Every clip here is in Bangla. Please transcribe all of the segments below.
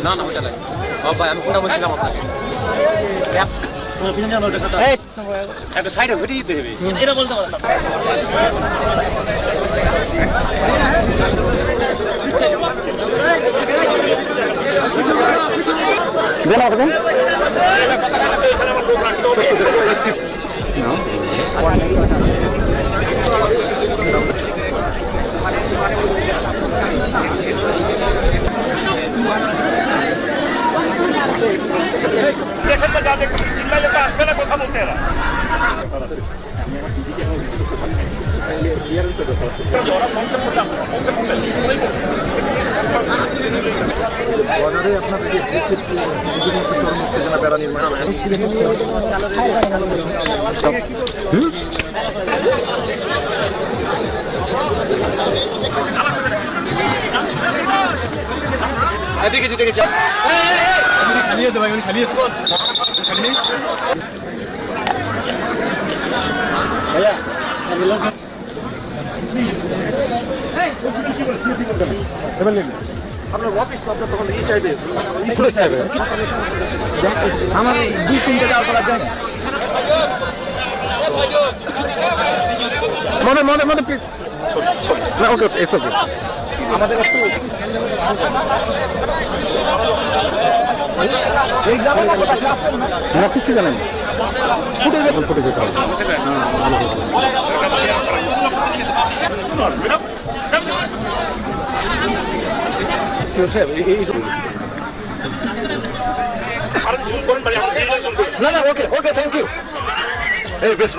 না না ওটা নাই ভাই, আমি কোনটা বলছিলাম আপনাকে? একটা সাইডে ঘুরে দিতে হবে, এটা বলতে পারেন চিল্লাইলে তো আসবে না, কথা বলতে এরা দেখেছি দেখেছি খালি আছে ভাই, খালি আছে ভাইয়া। আপনার অফিস তো আপনার তখন ই চাইবে, স্টোরেজ চাইবে। আমার 2-3 টাকা করা যায় মনে মনে মনে প্লিজ। না ওকে ওকে ইটস ওকে। আমাদের একটু এই গ্রামে না কিছু জানেন, ফুটে যেতে হবে। না না ওকে ওকে থ্যাংক ইউ। এই বেশ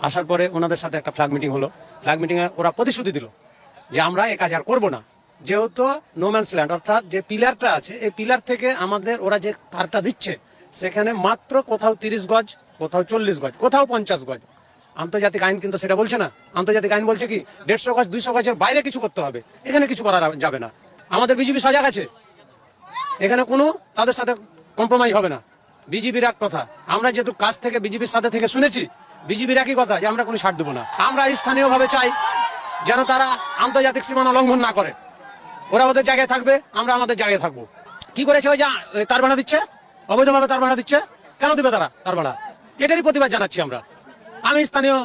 আসার পরে ওনাদের সাথে একটা ফ্ল্যাগ মিটিং হলো। ফ্ল্যাগ মিটিংয়ে ওরা প্রতিশ্রুতি দিল যে আমরা এ কাজ আর করবো না, যেহেতু নোম্যান্স ল্যান্ড অর্থাৎ যে পিলারটা আছে এই পিলার থেকে আমাদের ওরা যে তারটা দিচ্ছে সেখানে মাত্র কোথাও 30 গজ, কোথাও 40 গজ, কোথাও 50 গজ। আন্তর্জাতিক আইন কিন্তু সেটা বলছে না। আন্তর্জাতিক আইন বলছে কি 150 গজ 200 গজের বাইরে কিছু করতে হবে, এখানে কিছু করা যাবে না। আমাদের বিজেপি সজাগ আছে, এখানে কোনো তাদের সাথে কম্প্রোমাইজ হবে না। বিজেপির এক কথা, আমরা যেহেতু কাজ থেকে বিজেপির সাথে থেকে শুনেছি, বিজেপির একই কথা যে আমরা কোনো ছাড় দেবো না। আমরা স্থানীয়ভাবে চাই যেন তারা আন্তর্জাতিক সীমানা লঙ্ঘন না করে। ওরা ওদের জায়গায় থাকবে, আমরা আমাদের জায়গায় থাকবো। কি করেছে ওই যে তার ভাড়া দিচ্ছে, অবৈধভাবে তার ভাড়া দিচ্ছে, কেন দিবে তারা তার ভাড়া? এটারই প্রতিবাদ জানাচ্ছি আমরা। আমি স্থানীয়